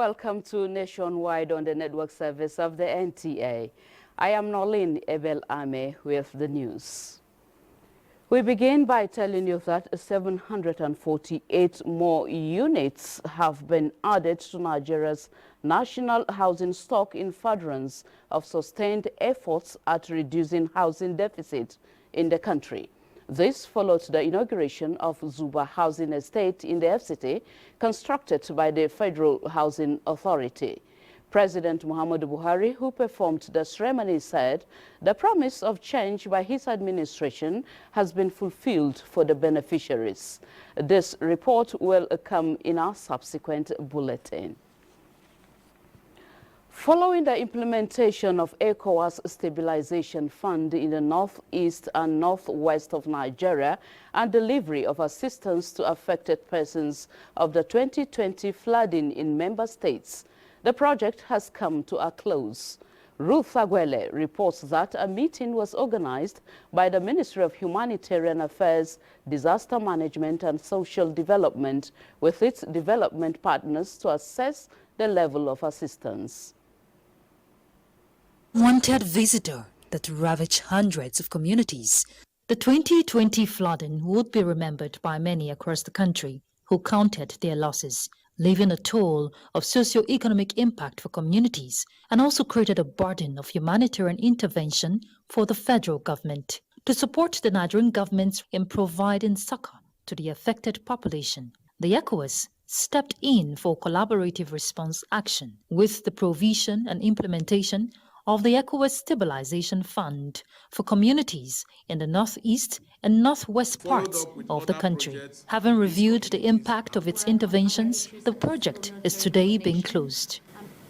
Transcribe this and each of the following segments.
Welcome to Nationwide on the network service of the NTA. I am Nolin Ebel Ame with the news. We begin by telling you that 748 more units have been added to Nigeria's national housing stock in furtherance of sustained efforts at reducing housing deficit in the country. This followed the inauguration of Zuba Housing Estate in the FCT, constructed by the Federal Housing Authority. President Muhammadu Buhari, who performed the ceremony, said the promise of change by his administration has been fulfilled for the beneficiaries. This report will come in our subsequent bulletin. Following the implementation of ECOWAS Stabilization Fund in the northeast and northwest of Nigeria and delivery of assistance to affected persons of the 2020 flooding in member states, the project has come to a close. Ruth Agwele reports that a meeting was organized by the Ministry of Humanitarian Affairs, Disaster Management and Social Development with its development partners to assess the level of assistance. Wanted visitor that ravaged hundreds of communities. The 2020 flooding would be remembered by many across the country who counted their losses, leaving a toll of socio-economic impact for communities and also created a burden of humanitarian intervention for the federal government. To support the Nigerian government in providing succor to the affected population, the ECOWAS stepped in for collaborative response action with the provision and implementation of the ECOWAS Stabilization Fund for communities in the northeast and northwest parts of the country. Having reviewed the impact of its interventions, the project is today being closed.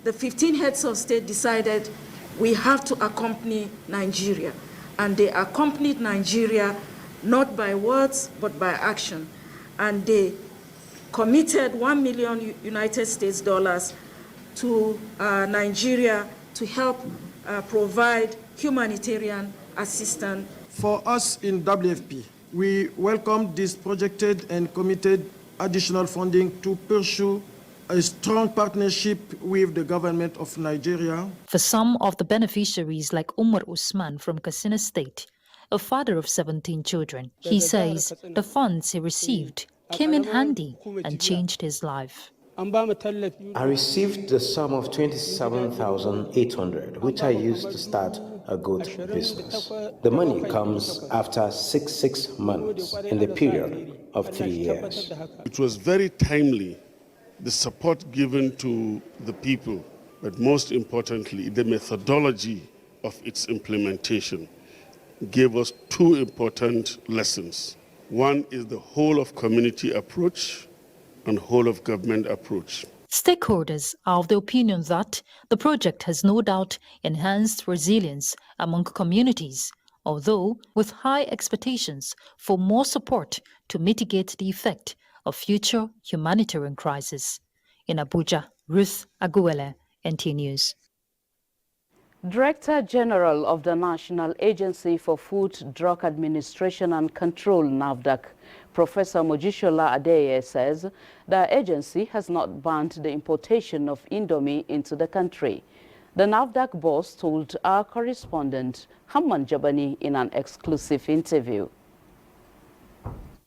The 15 heads of state decided we have to accompany Nigeria, and they accompanied Nigeria not by words but by action, and they committed $1 million United States dollars to Nigeria to help provide humanitarian assistance. For us in WFP, we welcome this projected and committed additional funding to pursue a strong partnership with the government of Nigeria. For some of the beneficiaries, like Umar Usman from Katsina State, a father of 17 children, he says the funds he received came in handy and changed his life. I received the sum of 27,800, which I used to start a goat business. The money comes after six months in the period of 3 years. It was very timely, the support given to the people, but most importantly, the methodology of its implementation gave us two important lessons. One is the whole of community approach and whole of government approach. Stakeholders are of the opinion that the project has no doubt enhanced resilience among communities, although with high expectations for more support to mitigate the effect of future humanitarian crises. In Abuja, Ruth Agwele, NTA News. Director General of the National Agency for Food, Drug Administration and Control, NAFDAC, Professor Mojisola Adeye, says the agency has not banned the importation of Indomie into the country. The NAFDAC boss told our correspondent, Hamman Jabani, in an exclusive interview.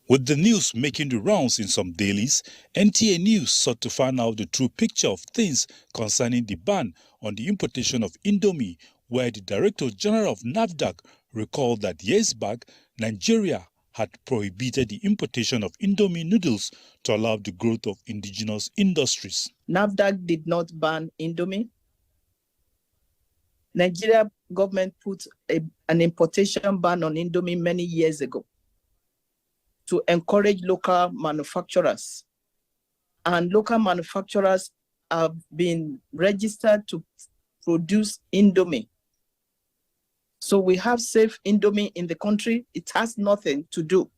With the news making the rounds in some dailies, NTA News sought to find out the true picture of things concerning the ban on the importation of Indomie, where the Director General of NAFDAC recalled that years back, Nigeria had prohibited the importation of Indomie noodles to allow the growth of indigenous industries. NAFDAC did not ban Indomie. Nigeria government put an importation ban on Indomie many years ago to encourage local manufacturers. And local manufacturers have been registered to produce Indomie. So we have safe Indomie in the country. It has nothing to do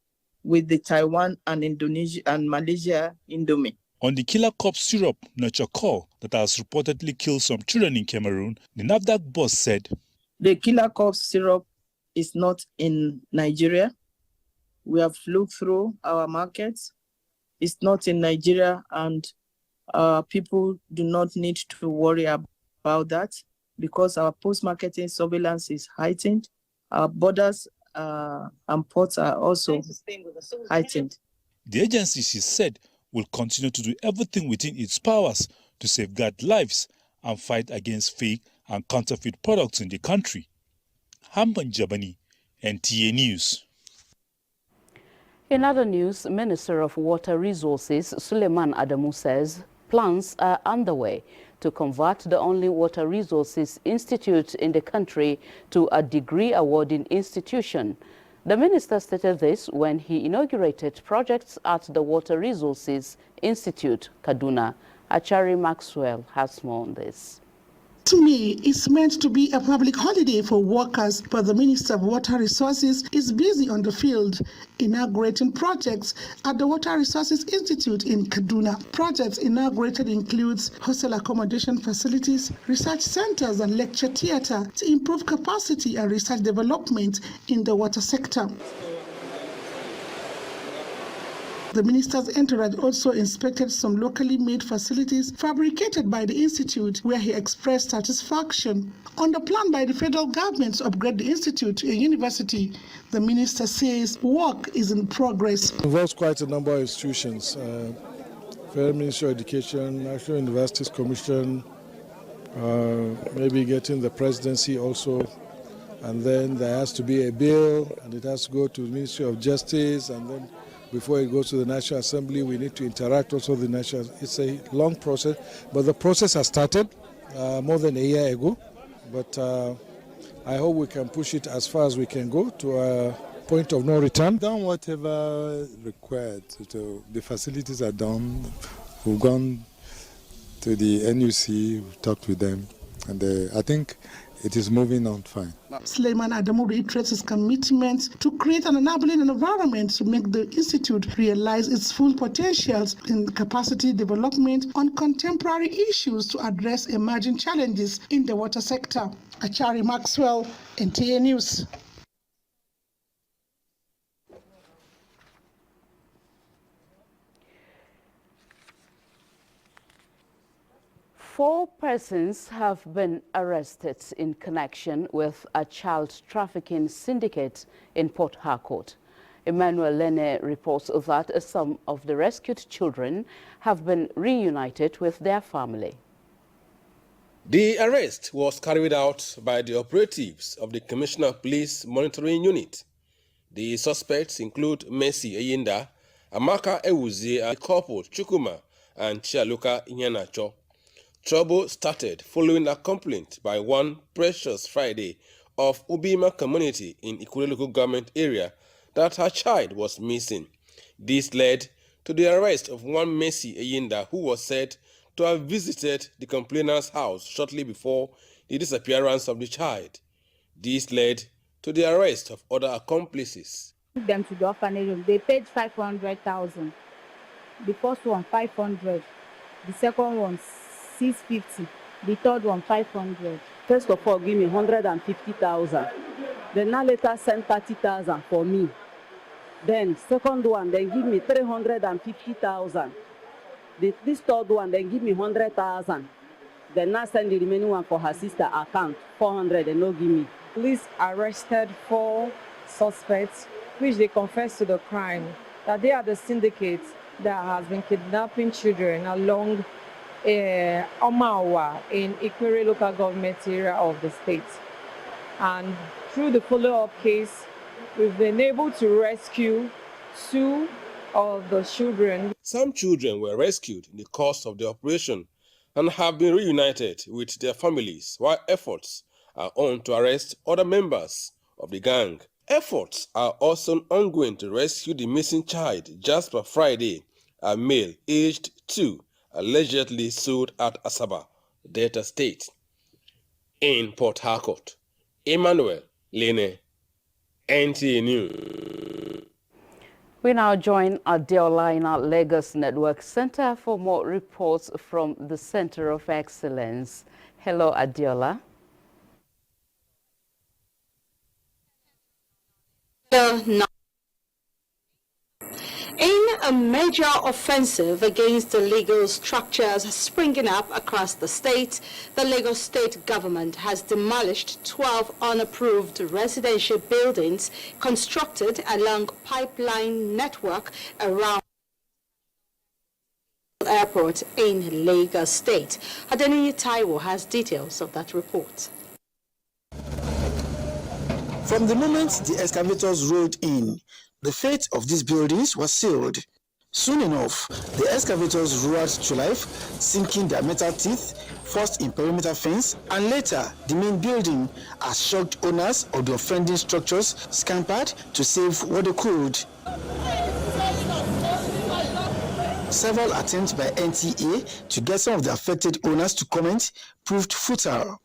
with the Taiwan and Indonesia and Malaysia Indomie. On the killer cough syrup, Nurture that has reportedly killed some children in Cameroon, the NAFDAC boss said, the killer cough syrup is not in Nigeria. We have looked through our markets. It's not in Nigeria, and people do not need to worry about that because our post-marketing surveillance is heightened. Our borders and ports are also heightened. The agency, she said, will continue to do everything within its powers to safeguard lives and fight against fake and counterfeit products in the country. Hamban Jabani, NTA News. In other news, Minister of Water Resources Suleiman Adamu says plans are underway to convert the only water resources institute in the country to a degree-awarding institution. The minister stated this when he inaugurated projects at the Water Resources Institute, Kaduna. Achari Maxwell has more on this. To me, it's meant to be a public holiday for workers, but the Minister of Water Resources is busy on the field, inaugurating projects at the Water Resources Institute in Kaduna. Projects inaugurated includes hostel accommodation facilities, research centers and lecture theatre to improve capacity and research development in the water sector. The minister's entourage also inspected some locally made facilities fabricated by the institute, where he expressed satisfaction on the plan by the federal government to upgrade the institute to a university. The minister says work is in progress. It involves quite a number of institutions, Federal Ministry of Education, National Universities Commission, maybe getting the presidency also, and then there has to be a bill, and it has to go to the Ministry of Justice, and then before it goes to the National Assembly, we need to interact also with the National. It's a long process, but the process has started more than a year ago. But I hope we can push it as far as we can go to a point of no return. Done whatever required. So the facilities are done. We've gone to the NUC, we've talked with them, and I think it is moving on fine. Suleiman Adamu reiterates his commitment to create an enabling environment to make the institute realize its full potentials in capacity development on contemporary issues to address emerging challenges in the water sector. Achari Maxwell, NTA News. Four persons have been arrested in connection with a child trafficking syndicate in Port Harcourt. Emmanuel Lene reports that some of the rescued children have been reunited with their family. The arrest was carried out by the operatives of the Commissioner of Police Monitoring Unit. The suspects include Mercy Eyinda, Amaka Ewuzie, Corporal Chukuma, and Chialuka Inyanacho. Trouble started following a complaint by one Precious Friday of Ubima community in Ikure local government area that her child was missing. This led to the arrest of one Mercy Eyinda, who was said to have visited the complainer's house shortly before the disappearance of the child. This led to the arrest of other accomplices. Them to the orphanage home. They paid 500,000. The first one 500. The second one 650. The third one 500. First of all, give me 150,000. Then now later send 30,000 for me. Then second one, then give me 350,000. This third one, then give me 100,000. Then now send the remaining one for her sister account, 400, and no give me. Police arrested 4 suspects, which they confessed to the crime, that they are the syndicate that has been kidnapping children along Adamawa in Ikure local government area of the state. And through the follow-up case, we've been able to rescue 2 of the children. Some children were rescued in the course of the operation and have been reunited with their families, while efforts are on to arrest other members of the gang. Efforts are also ongoing to rescue the missing child, Jasper Friday, a male aged 2, allegedly sold at Asaba, Delta State. In Port Harcourt, Emmanuel Lene, NTA News. We now join Adiola in our Lagos Network Center for more reports from the Center of Excellence. Hello, Adiola. In a major offensive against the legal structures springing up across the state, the Lagos State Government has demolished 12 unapproved residential buildings constructed along pipeline network around airport in Lagos State. Adeniyi Taiwo has details of that report. From the moment the excavators rolled in, the fate of these buildings was sealed. Soon enough, the excavators roared to life, sinking their metal teeth, first in perimeter fence, and later the main building, as shocked owners of the offending structures scampered to save what they could. Several attempts by NTA to get some of the affected owners to comment proved futile.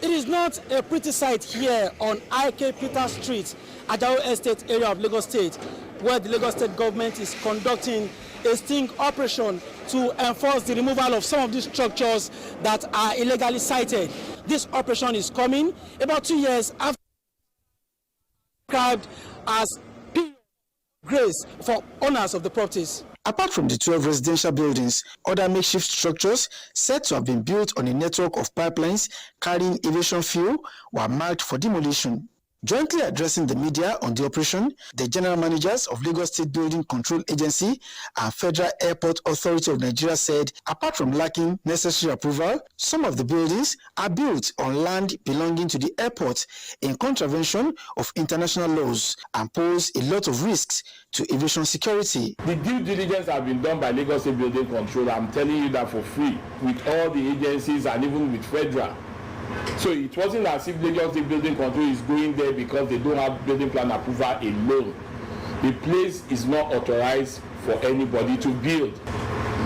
It is not a pretty sight here on I.K. Peter Street, Adamawa Estate area of Lagos State, where the Lagos State government is conducting a sting operation to enforce the removal of some of these structures that are illegally sited. This operation is coming about 2 years after described as grace for owners of the properties. Apart from the 12 residential buildings, other makeshift structures said to have been built on a network of pipelines carrying aviation fuel were marked for demolition. Jointly addressing the media on the operation, the general managers of Lagos State Building Control Agency and Federal Airport Authority of Nigeria said, apart from lacking necessary approval, some of the buildings are built on land belonging to the airport in contravention of international laws and pose a lot of risks to aviation security. The due diligence has been done by Lagos State Building Control. I'm telling you that for free, with all the agencies and even with Federal. So it wasn't as if Lagos State Building Control is going there because they don't have building plan approval alone. The place is not authorized for anybody to build.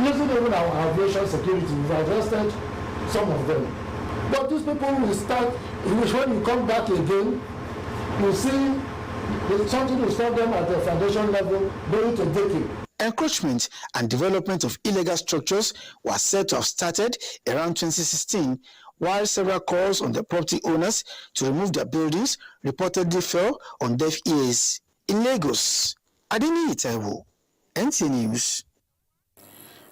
Using even our aviation security, we've arrested some of them. But these people will start, when you come back again, you see something will stop them at the foundation level, going to decade. Encroachment and development of illegal structures was said to have started around 2016, while several calls on the property owners to remove their buildings reportedly fell on deaf ears. In Lagos, Adeniyi Taiwo, NTA News.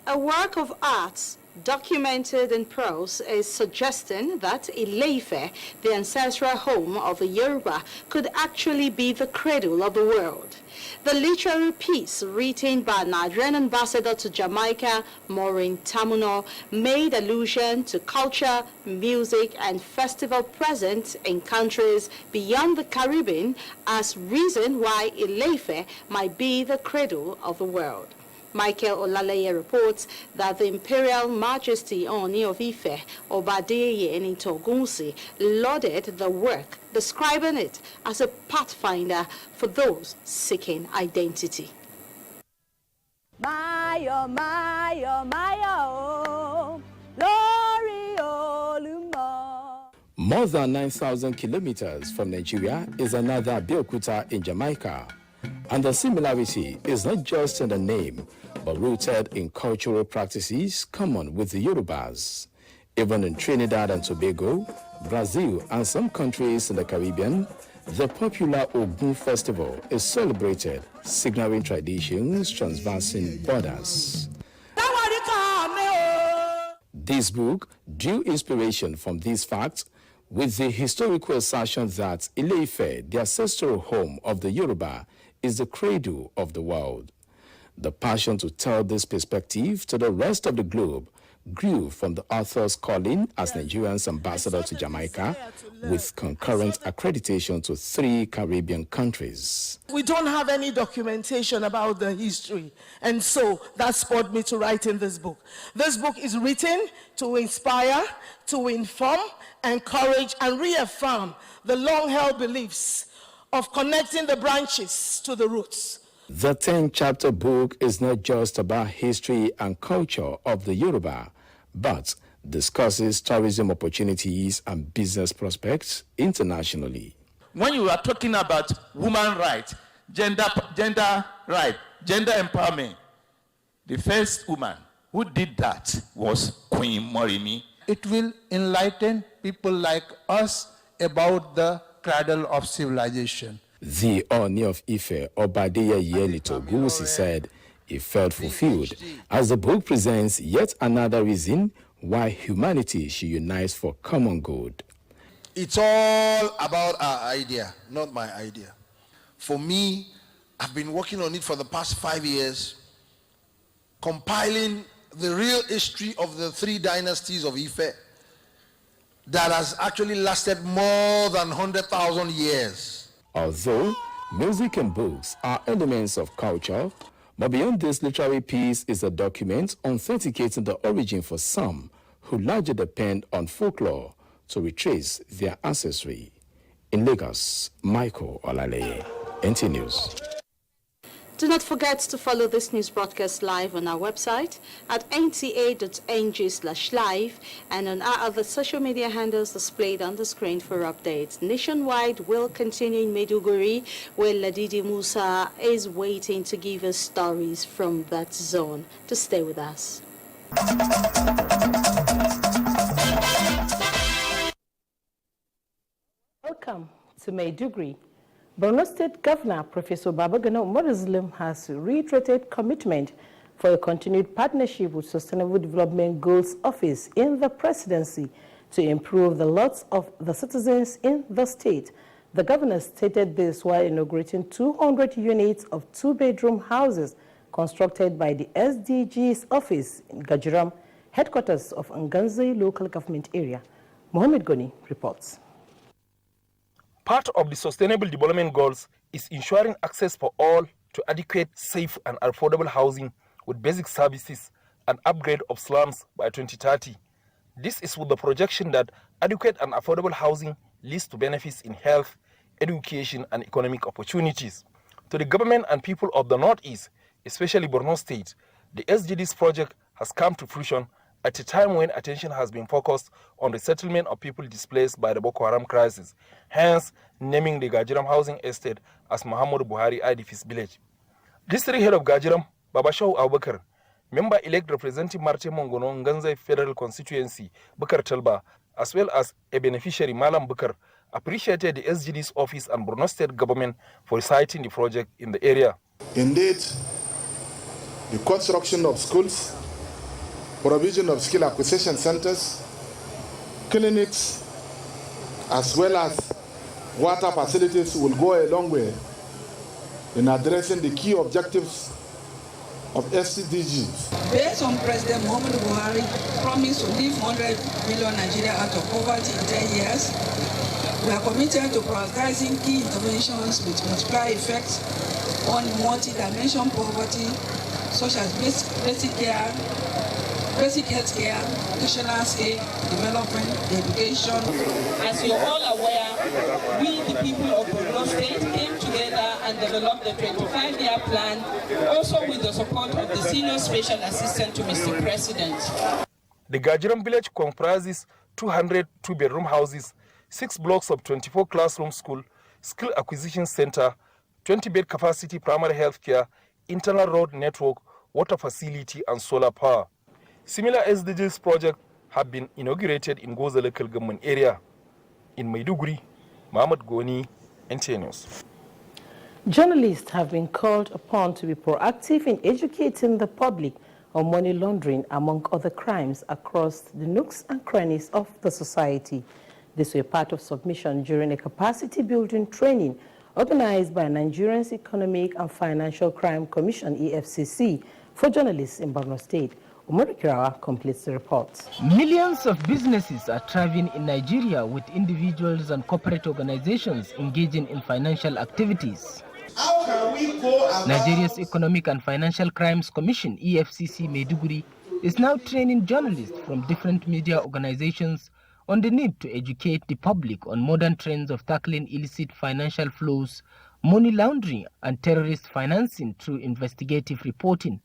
A work of art documented in prose is suggesting that Ile-Ife, the ancestral home of the Yoruba, could actually be the cradle of the world. The literary piece, written by Nigerian ambassador to Jamaica, Maureen Tamuno, made allusion to culture, music, and festival present in countries beyond the Caribbean as reason why Ile-Ife might be the cradle of the world. Michael Olaleye reports that the Imperial Majesty Oni of Ife, Obadeye Enitogunsi, lauded the work, describing it as a pathfinder for those seeking identity. Mayo, Mayo, Mayo, Lori Olumo. More than 9,000 kilometers from Nigeria is another Abeokuta in Jamaica. And the similarity is not just in the name, but rooted in cultural practices common with the Yorubas. Even in Trinidad and Tobago, Brazil, and some countries in the Caribbean, the popular Ogun festival is celebrated, signaling traditions traversing borders. This book drew inspiration from these facts, with the historical assertion that Ile-Ife, the ancestral home of the Yoruba, is the cradle of the world. The passion to tell this perspective to the rest of the globe grew from the author's calling as Nigerian's ambassador to Jamaica, with concurrent accreditation to 3 Caribbean countries. We don't have any documentation about the history, and so that spurred me to write in this book. This book is written to inspire, to inform, encourage, and reaffirm the long-held beliefs of connecting the branches to the roots. The 10-chapter book is not just about history and culture of the Yoruba, but discusses tourism opportunities and business prospects internationally. When you are talking about woman rights, gender right, gender empowerment, the first woman who did that was Queen Morimi. It will enlighten people like us about the cradle of civilization. The Oni of Ife, Obadeye Enitogunsi, said It felt fulfilled as the book presents yet another reason why humanity should unite for common good. It's all about our idea, not my idea. For me, I've been working on it for the past 5 years, compiling the real history of the 3 dynasties of Ife that has actually lasted more than 100,000 years. Although music and books are elements of culture, but beyond this literary piece is a document authenticating the origin for some who largely depend on folklore to retrace their ancestry. In Lagos, Michael Olale, NTA News. Do not forget to follow this news broadcast live on our website at nta.ng/live and on our other social media handles displayed on the screen for updates. Nationwide will continue in Maiduguri, where Ladidi Musa is waiting to give us stories from that zone. To stay with us. Welcome to Maiduguri. Borno State Governor Professor Babagana Umar has reiterated commitment for a continued partnership with Sustainable Development Goals Office in the presidency to improve the lots of the citizens in the state. The governor stated this while inaugurating 200 units of 2-bedroom houses constructed by the SDG's office in Gajiram, headquarters of Nganzi local government area. Mohammed Goni reports. Part of the Sustainable Development Goals is ensuring access for all to adequate, safe and affordable housing with basic services and upgrade of slums by 2030. This is with the projection that adequate and affordable housing leads to benefits in health, education and economic opportunities. To the government and people of the Northeast, especially Borno State, the SDGs project has come to fruition at a time when attention has been focused on the settlement of people displaced by the Boko Haram crisis, hence naming the Gajiram housing estate as Muhammadu Buhari Idifis village. District head of Gajiram, Babashaw Abubakar, member-elect representing Marte Mongono Nganzai Federal Constituency, Bukar Talba, as well as a beneficiary Malam Bukar, appreciated the SGD's office and Borno State government for citing the project in the area. Indeed, the construction of schools, provision of skill acquisition centers, clinics, as well as water facilities will go a long way in addressing the key objectives of SDGs. Based on President Muhammadu Buhari promise to leave 100 million Nigeria out of poverty in 10 years, we are committed to prioritizing key interventions with multiplier effects on multi-dimensional poverty, such as basic care, basic health care, national aid, development, education. As you're all aware, we, the people of Borno State, came together and developed the 25-year plan, also with the support of the Senior Special Assistant to Mr. President. The Gajiram village comprises 200 2-bedroom houses, 6 blocks of 24 classroom school, skill acquisition center, 20-bed capacity primary health care, internal road network, water facility, and solar power. Similar SDGs projects have been inaugurated in Goza local government area. In Maiduguri, Mohammed Goni, NTA News. Journalists have been called upon to be proactive in educating the public on money laundering, among other crimes, across the nooks and crannies of the society. This was part of submission during a capacity-building training organized by Nigerian's Economic and Financial Crime Commission, EFCC, for journalists in Borno State. Umaru Kirawa completes the report. Millions of businesses are thriving in Nigeria, with individuals and corporate organizations engaging in financial activities. Nigeria's Economic and Financial Crimes Commission, EFCC Maiduguri, is now training journalists from different media organizations on the need to educate the public on modern trends of tackling illicit financial flows, money laundering, and terrorist financing through investigative reporting.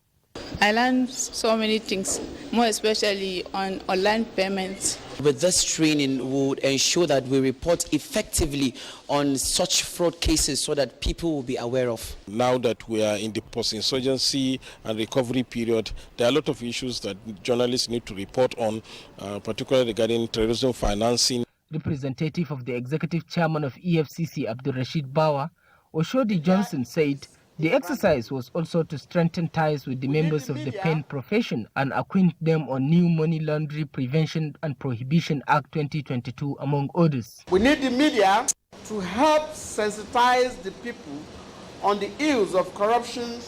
I learned so many things, more especially on online payments. With this training, we would ensure that we report effectively on such fraud cases so that people will be aware of. Now that we are in the post-insurgency and recovery period, there are a lot of issues that journalists need to report on, particularly regarding terrorism financing. Representative of the executive chairman of EFCC, Abdul Rashid Bawa, Oshodi Johnson, said The exercise was also to strengthen ties with the members of the pen profession and acquaint them on new Money Laundering Prevention and Prohibition Act 2022, among others. We need the media to help sensitize the people on the ills of corruption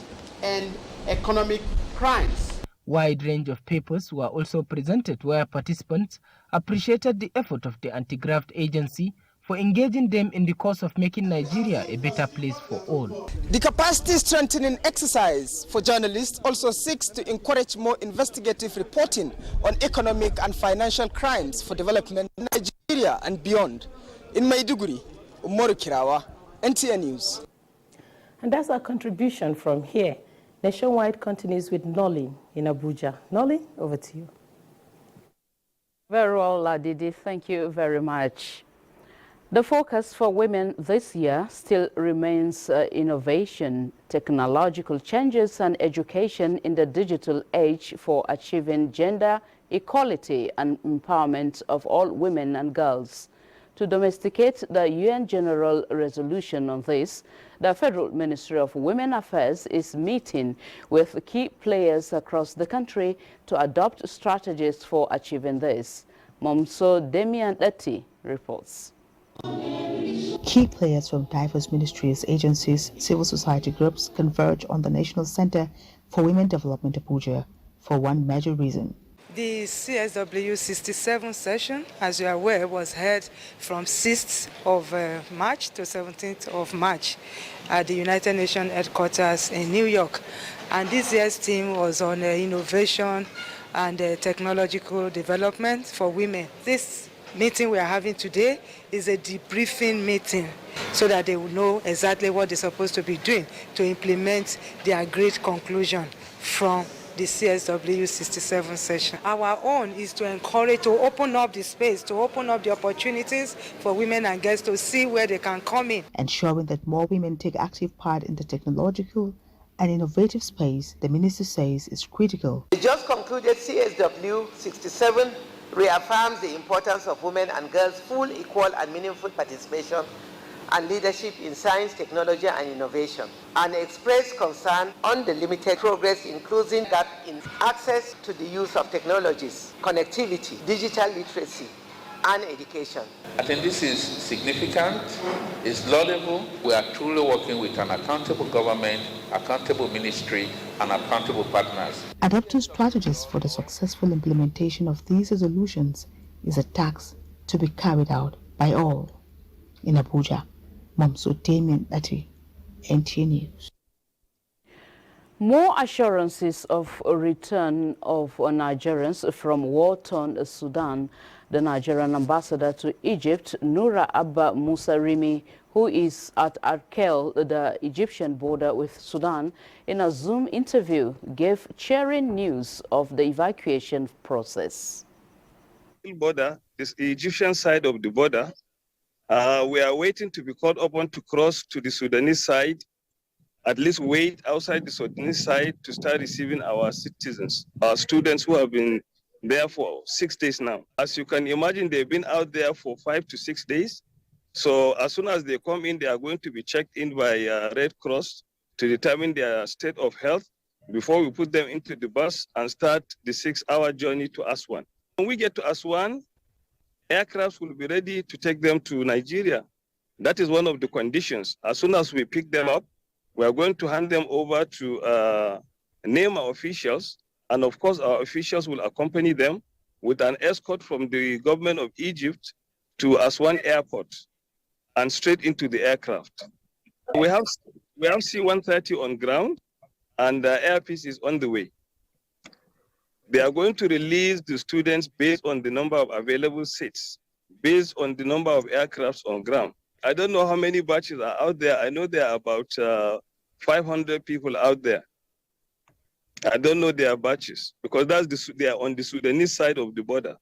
and economic crimes. Wide range of papers were also presented where participants appreciated the effort of the anti-graft agency for engaging them in the cause of making Nigeria a better place for all. The capacity strengthening exercise for journalists also seeks to encourage more investigative reporting on economic and financial crimes for development in Nigeria and beyond. In Maiduguri, Umaru Kirawa, NTA News. And that's our contribution from here. Nationwide continues with Nolly in Abuja. Nolly, over to you. Very well, Ladidi. Thank you very much. The focus for women this year still remains innovation, technological changes and education in the digital age for achieving gender equality and empowerment of all women and girls. To domesticate the UN General Resolution on this, the Federal Ministry of Women Affairs is meeting with key players across the country to adopt strategies for achieving this. Momso Demian Leti reports. Key players from diverse ministries, agencies, civil society groups converge on the National Center for Women Development Abuja for one major reason. The CSW 67 session, as you are aware, was held from 6th of March to 17th of March at the United Nations headquarters in New York. And this year's theme was on innovation and technological development for women. This meeting we are having today is a debriefing meeting so that they will know exactly what they're supposed to be doing to implement their great conclusion from the CSW 67 session. Our own is to encourage, to open up the space, to open up the opportunities for women and girls to see where they can come in. Ensuring that more women take active part in the technological and innovative space, the minister says, is critical. The just concluded CSW 67 reaffirms the importance of women and girls' full, equal and meaningful participation and leadership in science, technology and innovation, and expressed concern on the limited progress, including gap in access to the use of technologies, connectivity, digital literacy and education. I think this is significant, it's laudable. We are truly working with an accountable government, accountable ministry and accountable partners. Adopting strategies for the successful implementation of these resolutions is a task to be carried out by all. In Abuja, Momso Damian Lati, NTA News. More assurances of a return of Nigerians from war-torn Sudan. The Nigerian ambassador to Egypt, Noura Abba Musarimi, who is at Arkel, the Egyptian border with Sudan, in a Zoom interview, gave cheering news of the evacuation process. Border, this Egyptian side of the border, we are waiting to be called upon to cross to the Sudanese side, at least wait outside the Sudanese side to start receiving our citizens, our students who have been there for 6 days now. As you can imagine, they've been out there for 5 to 6 days. So as soon as they come in, they are going to be checked in by Red Cross to determine their state of health before we put them into the bus and start the 6-hour journey to Aswan. When we get to Aswan, aircrafts will be ready to take them to Nigeria. That is one of the conditions. As soon as we pick them up, we are going to hand them over to name our officials. And of course, our officials will accompany them with an escort from the government of Egypt to Aswan Airport and straight into the aircraft. We have C-130 on ground and the airpiece is on the way. They are going to release the students based on the number of available seats, based on the number of aircrafts on ground. I don't know how many batches are out there. I know there are about 500 people out there. I don't know their batches because they are on the Sudanese side of the border.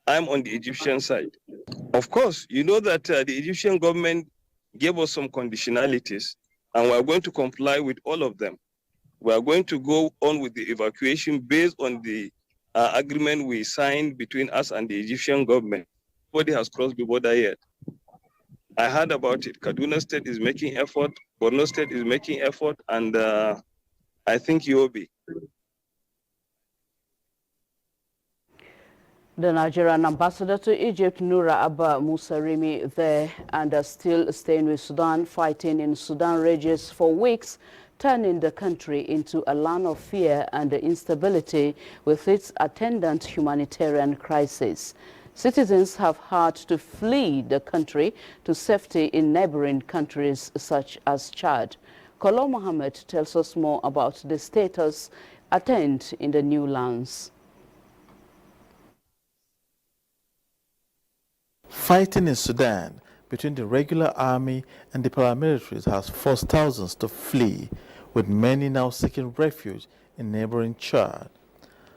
I'm on the Egyptian side. Of course, you know that the Egyptian government gave us some conditionalities and we're going to comply with all of them. We are going to go on with the evacuation based on the agreement we signed between us and the Egyptian government. Nobody has crossed the border yet. I heard about it. Kaduna State is making effort, Borno State is making effort, and I think Yobe. The Nigerian ambassador to Egypt, Nura Abba Musarimi, there and are still staying with Sudan, fighting in Sudan rages for weeks, turning the country into a land of fear and instability with its attendant humanitarian crisis. Citizens have had to flee the country to safety in neighboring countries such as Chad. Kolo Mohammed tells us more about the status attained in the new lands. Fighting in Sudan between the regular army and the paramilitaries has forced thousands to flee, with many now seeking refuge in neighboring Chad.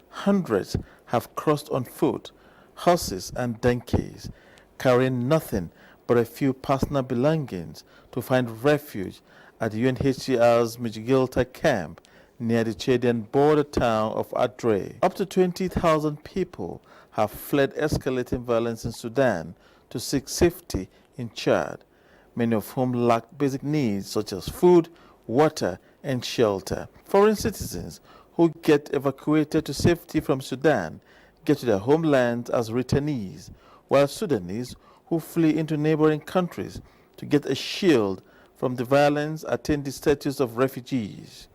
Hundreds have crossed on foot, horses and donkeys, carrying nothing but a few personal belongings to find refuge at the UNHCR's Mijigilta camp near the Chadian border town of Adre. Up to 20,000 people have fled escalating violence in Sudan to seek safety in Chad, many of whom lack basic needs such as food, water, and shelter. Foreign citizens who get evacuated to safety from Sudan get to their homelands as returnees, while Sudanese who flee into neighboring countries to get a shield from the violence attain the status of refugees,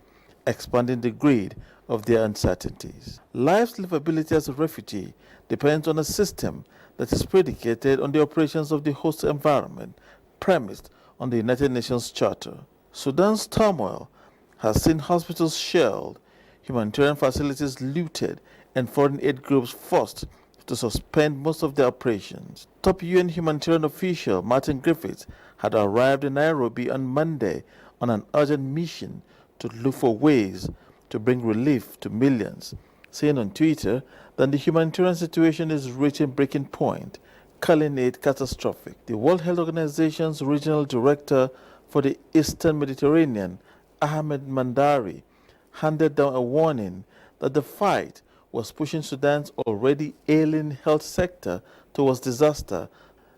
expanding the grid of their uncertainties. Life's livability as a refugee depends on a system that is predicated on the operations of the host environment premised on the United Nations Charter. Sudan's turmoil has seen hospitals shelled, humanitarian facilities looted, and foreign aid groups forced to suspend most of their operations. Top UN humanitarian official Martin Griffiths had arrived in Nairobi on Monday on an urgent mission to look for ways to bring relief to millions, saying on Twitter that the humanitarian situation is reaching breaking point, calling it catastrophic. The World Health Organization's regional director for the Eastern Mediterranean, Ahmed Mandari, handed down a warning that the fight was pushing Sudan's already ailing health sector towards disaster,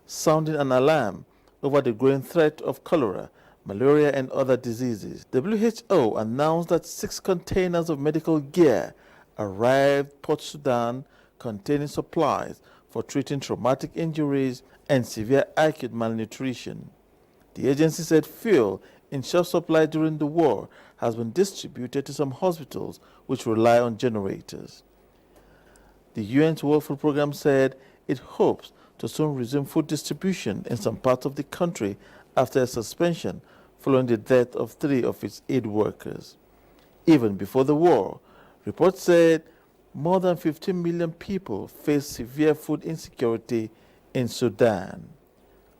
sounding an alarm over the growing threat of cholera, malaria, and other diseases. WHO announced that 6 containers of medical gear arrived Port Sudan containing supplies for treating traumatic injuries and severe acute malnutrition. The agency said fuel in short supply during the war has been distributed to some hospitals which rely on generators. The UN's World Food Programme said it hopes to soon resume food distribution in some parts of the country after a suspension following the death of 3 of its aid workers. Even before the war, reports said more than 15 million people face severe food insecurity in Sudan.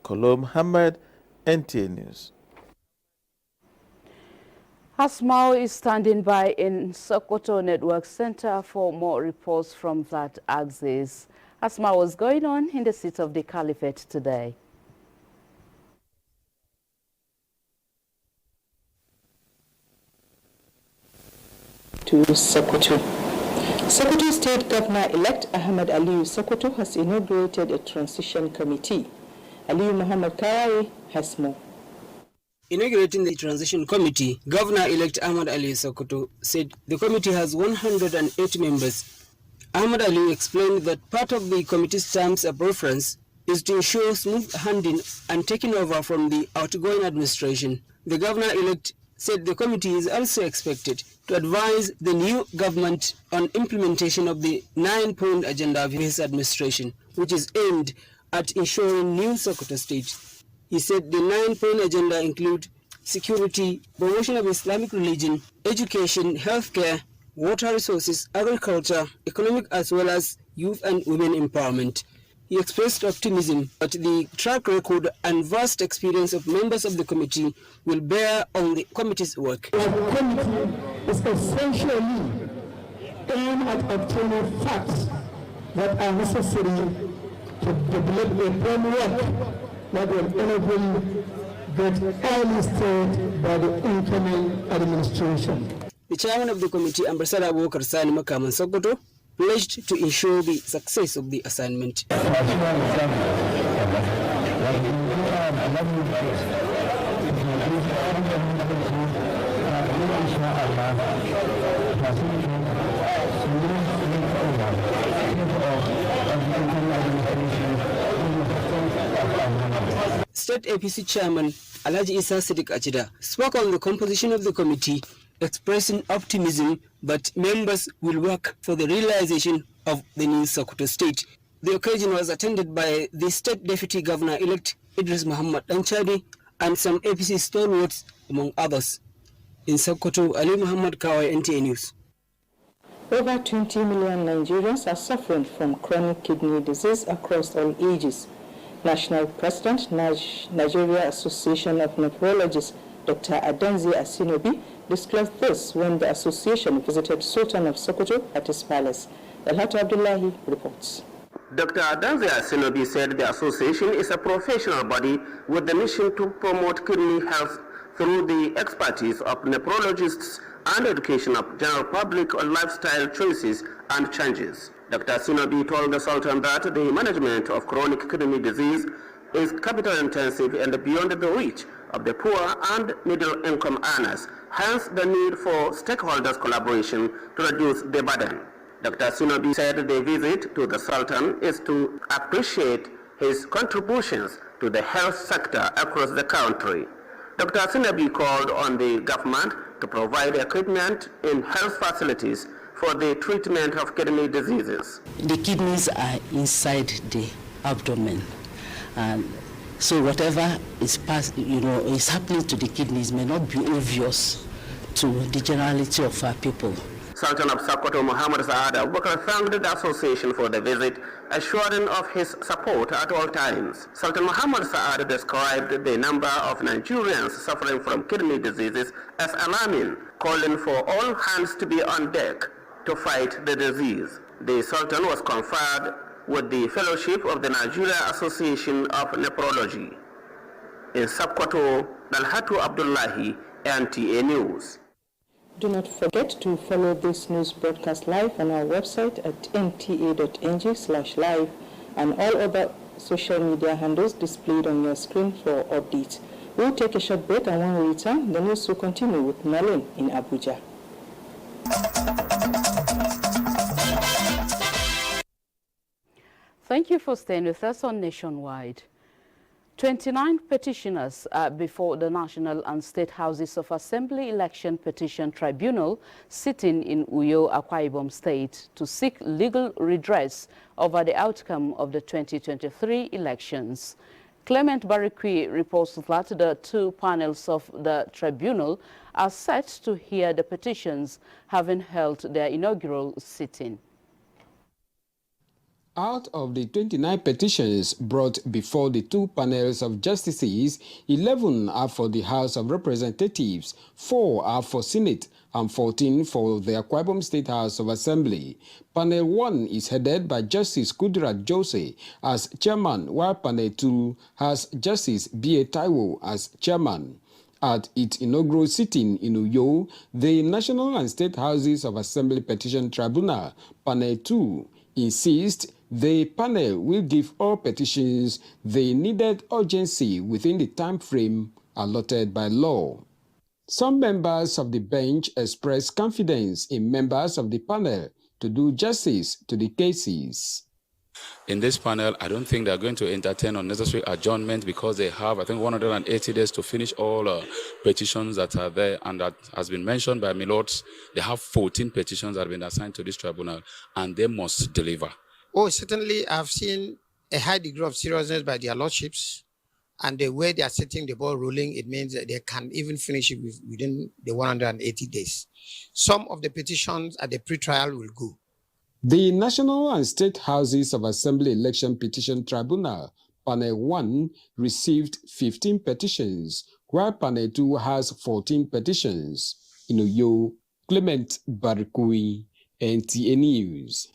Kolo Mohammed, NTA News. Asmao is standing by in Sokoto Network Center for more reports from that axis. Asmao, what's going on in the city of the Caliphate today? To Sokoto. Sokoto State Governor-elect Ahmed Aliyu Sokoto has inaugurated a transition committee. Aliyu Muhammad Karawi has more. Inaugurating the transition committee, Governor-elect Ahmed Aliyu Sokoto said the committee has 108 members. Ahmed Aliyu explained that part of the committee's terms of reference is to ensure smooth handing and taking over from the outgoing administration. The governor-elect said the committee is also expected to advise the new government on implementation of the 9-point agenda of his administration, which is aimed at ensuring new Sokoto State. He said the 9-point agenda include security, promotion of Islamic religion, education, healthcare, water resources, agriculture, economic as well as youth and women empowerment. He expressed optimism that the track record and vast experience of members of the committee will bear on the committee's work. The committee is essentially aimed at obtaining facts that are necessary to develop a framework that will enable the early stage by the incoming administration. The chairman of the committee, Ambassador Abubakar Sani Makaman Sokoto, pledged to ensure the success of the assignment. State APC Chairman Alhaji Isa Siddiq Achida spoke on the composition of the committee, expressing optimism that members will work for the realization of the new Sokoto state. The occasion was attended by the State Deputy Governor-elect Idris Muhammad Danchadi and some APC stalwarts, among others. In Sokoto, Ali Muhammad Kawai, NTA News. Over 20 million Nigerians are suffering from chronic kidney disease across all ages. National President, Nigeria Association of Nephrologists, Dr. Adanzi Asinobi, disclosed this when the association visited Sultan of Sokoto at his palace. Elhatu Abdullahi reports. Dr. Adanzi Asinobi said the association is a professional body with the mission to promote kidney health through the expertise of nephrologists and education of general public on lifestyle choices and changes. Dr. Asinobi told the Sultan that the management of chronic kidney disease is capital intensive and beyond the reach of the poor and middle income earners, hence the need for stakeholders' collaboration to reduce the burden. Dr. Asinobi said the visit to the Sultan is to appreciate his contributions to the health sector across the country. Dr. Asinobi called on the government to provide equipment in health facilities for the treatment of kidney diseases. The kidneys are inside the abdomen, and so whatever is is happening to the kidneys may not be obvious to the generality of our people. Sultan of Sokoto Muhammad Saad Abubakar thanked the association for the visit, assuring of his support at all times. Sultan Muhammad Saad described the number of Nigerians suffering from kidney diseases as alarming, calling for all hands to be on deck to fight the disease. The Sultan was conferred with the fellowship of the Nigeria Association of Nephrology. In Sokoto, Dalhatu Abdullahi, NTA News. Do not forget to follow this news broadcast live on our website at nta.ng/live and all other social media handles displayed on your screen for updates. We'll take a short break, and when we return, the news will continue with Nalin in Abuja. Thank you for staying with us on Nationwide. 29 petitioners are before the National and State Houses of Assembly Election Petition Tribunal sitting in Uyo, Akwa Ibom State to seek legal redress over the outcome of the 2023 elections. Clement Barikwi reports that the two panels of the tribunal are set to hear the petitions, having held their inaugural sitting. Out of the 29 petitions brought before the two panels of justices, 11 are for the House of Representatives, 4 are for Senate, and 14 for the Akwa Ibom State House of Assembly. Panel 1 is headed by Justice Kudirat Jose as chairman, while Panel 2 has Justice B.A. Taiwo as chairman. At its inaugural sitting in Uyo, the National and State Houses of Assembly Petition Tribunal, Panel 2, insists the panel will give all petitions the needed urgency within the time frame allotted by law. Some members of the bench expressed confidence in members of the panel to do justice to the cases. In this panel, I don't think they're going to entertain unnecessary adjournment because they have, I think, 180 days to finish all petitions that are there. And that has been mentioned by my lords. They have 14 petitions that have been assigned to this tribunal, and they must deliver. Oh, certainly I've seen a high degree of seriousness by their lordships, and the way they are setting the ball rolling, it means that they can even finish it within the 180 days. Some of the petitions at the pre-trial will go. The National and State Houses of Assembly Election Petition Tribunal, Panel 1, received 15 petitions, while Panel 2 has 14 petitions. In Uyo, Clement Barikui, NTA News.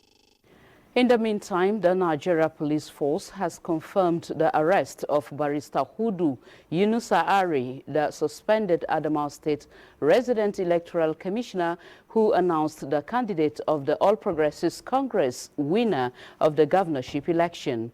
In the meantime, the Nigeria Police Force has confirmed the arrest of Barrister Hudu Yunusa Ari, the suspended Adamawa State resident electoral commissioner who announced the candidate of the All Progressives Congress winner of the governorship election.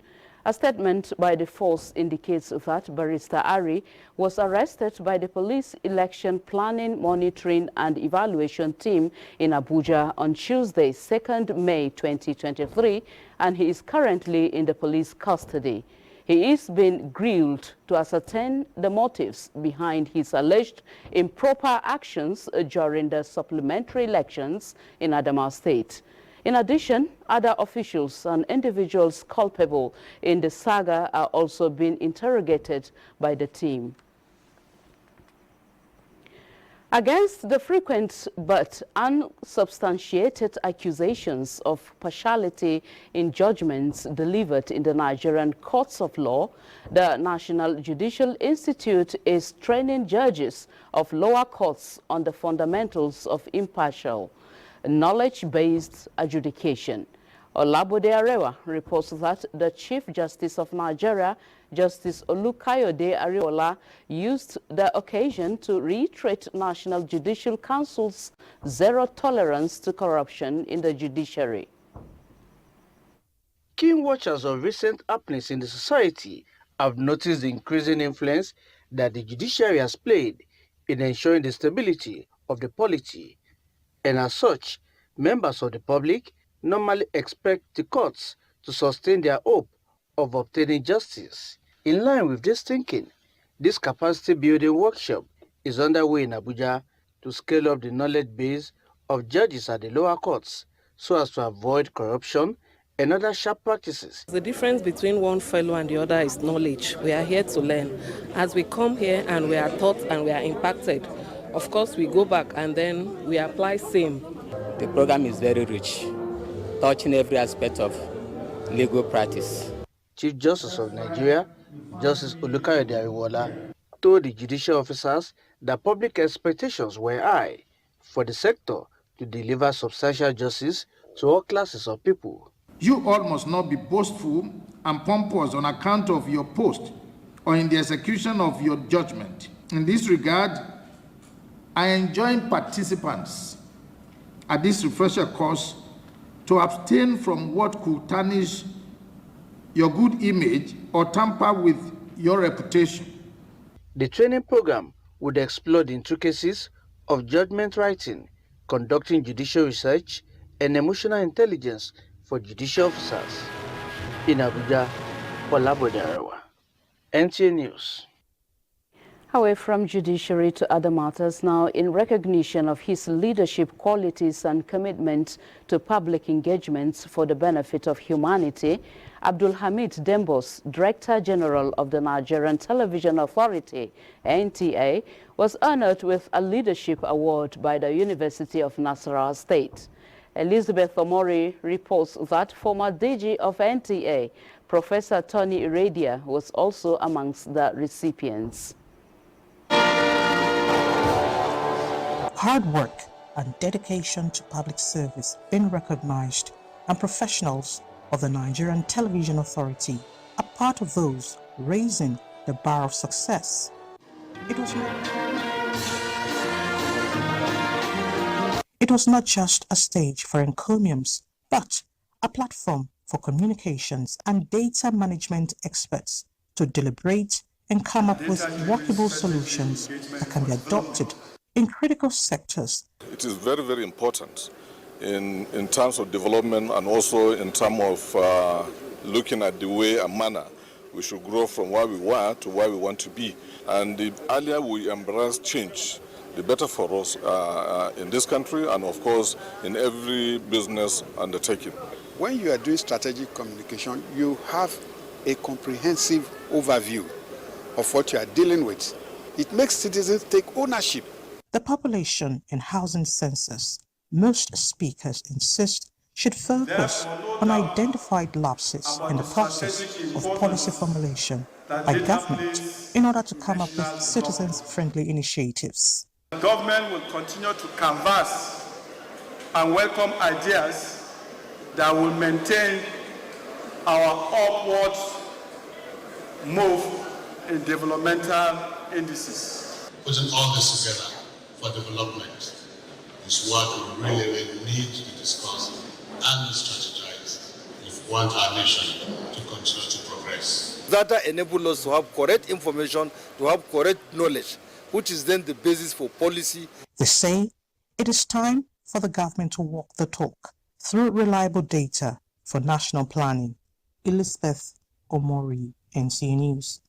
A statement by the force indicates that Barrister Ari was arrested by the police election planning, monitoring and evaluation team in Abuja on Tuesday, 2nd May 2023, and he is currently in the police custody. He is being grilled to ascertain the motives behind his alleged improper actions during the supplementary elections in Adamawa State. In addition, other officials and individuals culpable in the saga are also being interrogated by the team. Against the frequent but unsubstantiated accusations of partiality in judgments delivered in the Nigerian courts of law, the National Judicial Institute is training judges of lower courts on the fundamentals of impartial, knowledge-based adjudication. Olabode Arewa reports that the Chief Justice of Nigeria, Justice Olukayode Ariola, used the occasion to reiterate National Judicial Council's zero tolerance to corruption in the judiciary. Keen watchers of recent happenings in the society have noticed the increasing influence that the judiciary has played in ensuring the stability of the polity, and as such, members of the public normally expect the courts to sustain their hope of obtaining justice. In line with this thinking, this capacity building workshop is underway in Abuja to scale up the knowledge base of judges at the lower courts so as to avoid corruption and other sharp practices. The difference between one fellow and the other is knowledge. We are here to learn. As we come here and we are taught and we are impacted, of course we go back and then we apply same. The program is very rich, touching every aspect of legal practice. Chief Justice of Nigeria, Justice Olukayode Ariola, told the judicial officers that public expectations were high for the sector to deliver substantial justice to all classes of people. You all must not be boastful and pompous on account of your post or in the execution of your judgment. In this regard, I enjoin participants at this refresher course to abstain from what could tarnish your good image or tamper with your reputation. The training program would explore the intricacies of judgment writing, conducting judicial research, and emotional intelligence for judicial officers. In Abuja, Olabode Arewa, NTA News. Away from judiciary to other matters now, in recognition of his leadership qualities and commitment to public engagements for the benefit of humanity, Abdul Hamid Dembos, Director General of the Nigerian Television Authority, NTA, was honored with a leadership award by the University of Nasarawa State. Elizabeth Omori reports that former DG of NTA, Professor Tony Iradia, was also amongst the recipients. Hard work and dedication to public service being recognized, and professionals of the Nigerian Television Authority are part of those raising the bar of success. It was not just a stage for encomiums, but a platform for communications and data management experts to deliberate and come up with workable solutions that can be adopted in critical sectors. It is very, very important in terms of development and also in terms of looking at the way and manner we should grow from where we were to where we want to be. And the earlier we embrace change, the better for us in this country and of course in every business undertaking. When you are doing strategic communication, you have a comprehensive overview of what you are dealing with. It makes citizens take ownership. The population and housing census, most speakers insist, should focus on identified lapses in the process of policy formulation by government in order to come up with citizens-friendly initiatives. The government will continue to canvass and welcome ideas that will maintain our upward move in developmental indices. Putting all this together for development is what we really need to discuss and strategize if want our nation to continue to progress. Data enables us to have correct information, to have correct knowledge, which is then the basis for policy. They say it is time for the government to walk the talk through reliable data for national planning. Elizabeth Omori, NTA News.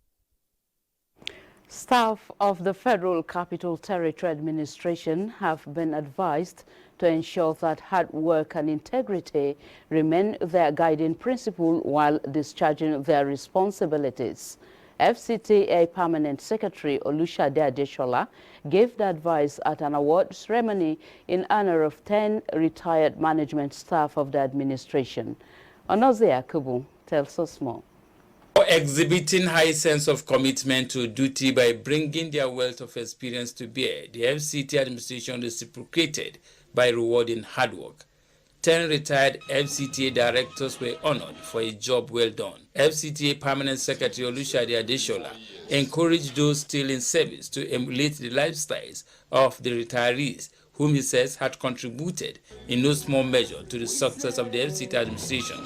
Staff of the Federal Capital Territory Administration have been advised to ensure that hard work and integrity remain their guiding principle while discharging their responsibilities. FCTA Permanent Secretary Olushade Adeshola gave the advice at an award ceremony in honor of 10 retired management staff of the administration. Onoze Akubu tells us more. Exhibiting high sense of commitment to duty by bringing their wealth of experience to bear, the FCT administration reciprocated by rewarding hard work. 10 retired FCTA directors were honored for a job well done. FCTA Permanent Secretary Olushade Adeshola encouraged those still in service to emulate the lifestyles of the retirees, whom he says had contributed in no small measure to the success of the FCT administration,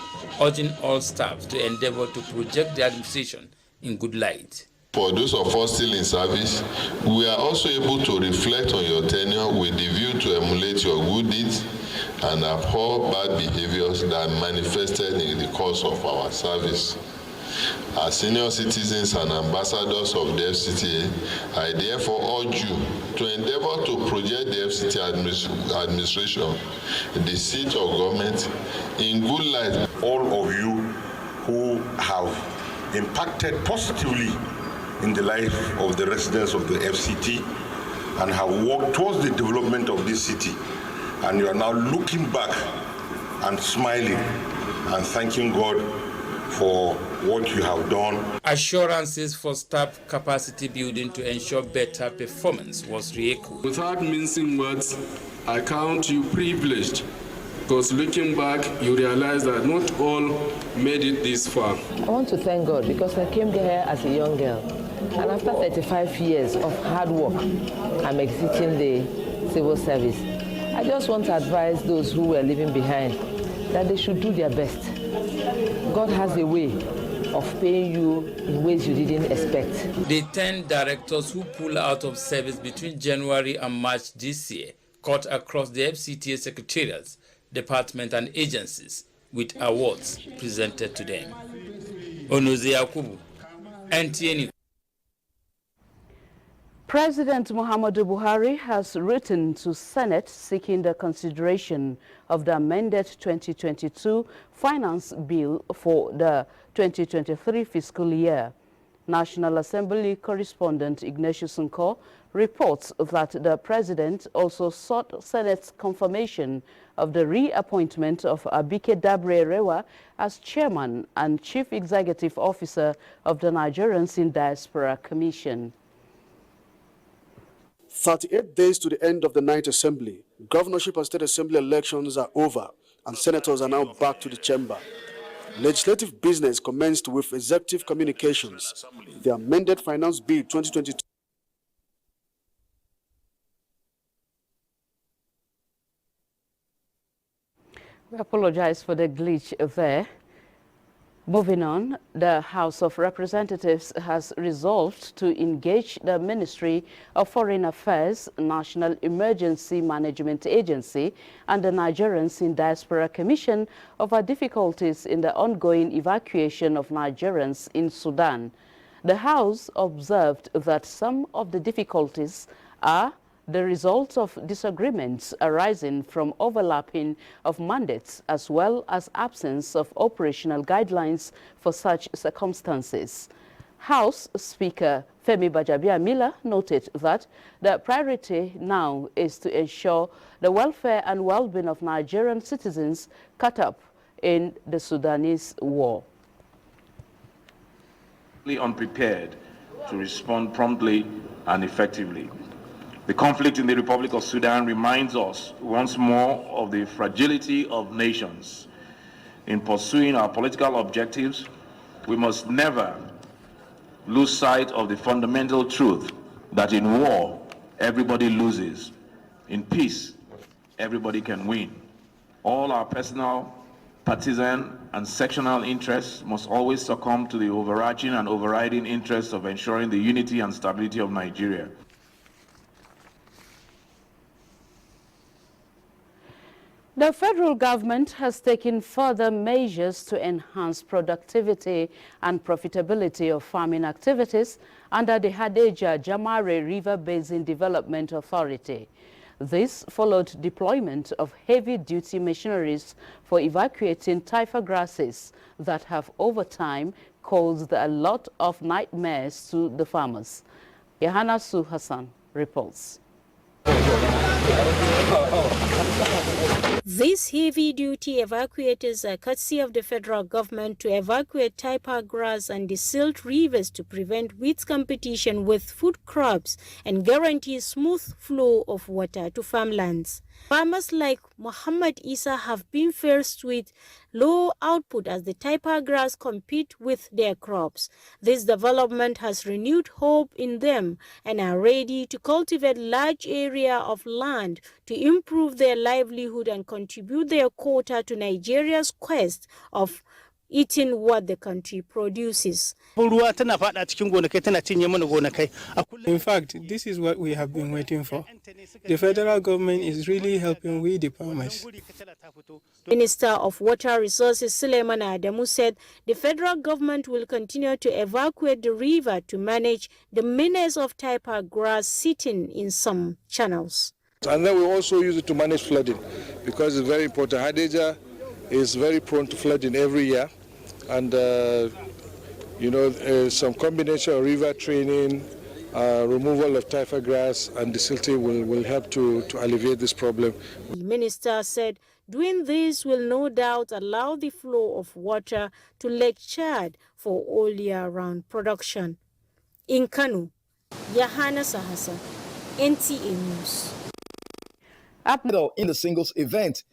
urging all staff to endeavor to project the administration in good light. For those of us still in service, we are also able to reflect on your tenure with the view to emulate your good deeds and abhor bad behaviors that manifested in the course of our service. As senior citizens and ambassadors of the FCTA, I therefore urge you to endeavor to project the FCTA administration, the seat of government, in good light. All of you who have impacted positively in the life of the residents of the FCT and have worked towards the development of this city, and you are now looking back and smiling and thanking God for what you have done. Assurances for staff capacity building to ensure better performance was re-echoed. Without mincing words, I count you privileged, because looking back, you realize that not all made it this far. I want to thank God because I came here as a young girl, and after 35 years of hard work, I'm exiting the civil service. I just want to advise those who were leaving behind that they should do their best. God has a way of paying you in ways you didn't expect. The 10 directors who pulled out of service between January and March this year cut across the FCTA secretariats, departments and agencies with awards presented to them. Onoze Akubu, NTA News. President Muhammadu Buhari has written to Senate seeking the consideration of the amended 2022 Finance Bill for the 2023 fiscal year. National Assembly correspondent Ignatius Nko reports that the president also sought Senate's confirmation of the reappointment of Abike Dabre-Rewa as chairman and chief executive officer of the Nigerians in Diaspora Commission. 38 days to the end of the 9th Assembly, governorship and state assembly elections are over, and senators are now back to the chamber. Legislative business commenced with executive communications. The amended Finance Bill 2022. We apologize for the glitch there. Moving on, the House of Representatives has resolved to engage the Ministry of Foreign Affairs, National Emergency Management Agency, and the Nigerians in Diaspora Commission over difficulties in the ongoing evacuation of Nigerians in Sudan. The House observed that some of the difficulties are the result of disagreements arising from overlapping of mandates as well as absence of operational guidelines for such circumstances. House Speaker Femi Bajabiamila noted that the priority now is to ensure the welfare and well-being of Nigerian citizens caught up in the Sudanese war. Unprepared to respond promptly and effectively. The conflict in the Republic of Sudan reminds us once more of the fragility of nations. In pursuing our political objectives, we must never lose sight of the fundamental truth that in war, everybody loses. In peace, everybody can win. All our personal partisan and sectional interests must always succumb to the overarching and overriding interests of ensuring the unity and stability of Nigeria. The federal government has taken further measures to enhance productivity and profitability of farming activities under the Hadeja-Jamare River Basin Development Authority. This followed deployment of heavy-duty machineries for evacuating taifa grasses that have over time caused a lot of nightmares to the farmers. Yahana Su Hassan reports. These heavy-duty evacuators are courtesy of the federal government to evacuate taipa grass and the silt rivers to prevent weeds competition with food crops and guarantee smooth flow of water to farmlands. Farmers like Muhammad Isa have been faced with low output as the taipa grass compete with their crops. This development has renewed hope in them and are ready to cultivate large area of land to improve their livelihood and contribute their quota to Nigeria's quest of eating what the country produces. In fact, this is what we have been waiting for. The federal government is really helping we the farmers. Minister of Water Resources Suleiman Adamu said the federal government will continue to evacuate the river to manage the menace of taipa grass sitting in some channels. And then we also use it to manage flooding because it's very important. Hadeja is very prone to flooding every year. And, some combination of river training, removal of taifa grass and desilting will help to alleviate this problem. The minister said doing this will no doubt allow the flow of water to Lake Chad for all year-round production. In Kano, Yahana Sahasa, NTA News. Medal in the singles event.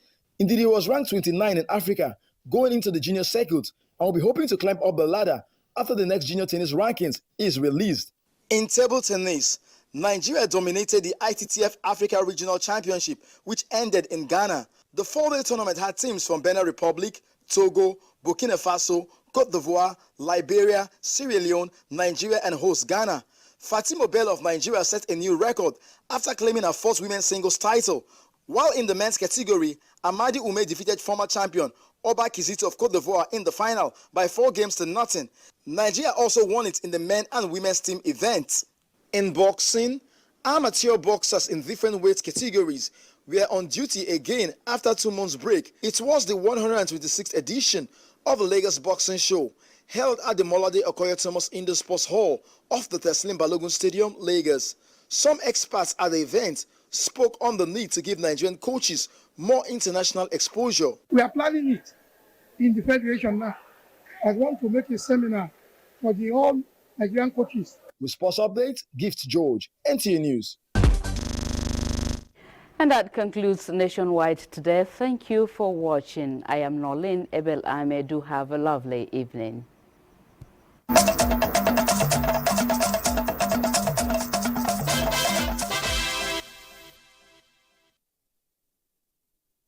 Indeed, he was ranked 29 in Africa going into the junior circuit and will be hoping to climb up the ladder after the next junior tennis rankings is released. In table tennis, Nigeria dominated the ITTF Africa Regional Championship, which ended in Ghana. The four-day tournament had teams from Benin Republic, Togo, Burkina Faso, Cote d'Ivoire, Liberia, Sierra Leone, Nigeria, and host Ghana. Fatima Bello of Nigeria set a new record after claiming her fourth women's singles title. While in the men's category, Amadi Ume defeated former champion Oba Kizito of Cote d'Ivoire in the final by 4-0. Nigeria also won it in the men and women's team events. In boxing, amateur boxers in different weight categories were on duty again after 2 months break. It was the 126th edition of the Lagos Boxing Show, held at the Molade Okoye Thomas Indoor Sports Hall of the Teslim Balogun Stadium, Lagos. Some experts at the event spoke on the need to give Nigerian coaches more international exposure. We are planning it in the Federation now. I want to make a seminar for the all Nigerian coaches. With sports updates, Gift George, NTA News. And that concludes Nationwide today. Thank you for watching. I am Nolin Ebel Ahmed. Do have a lovely evening.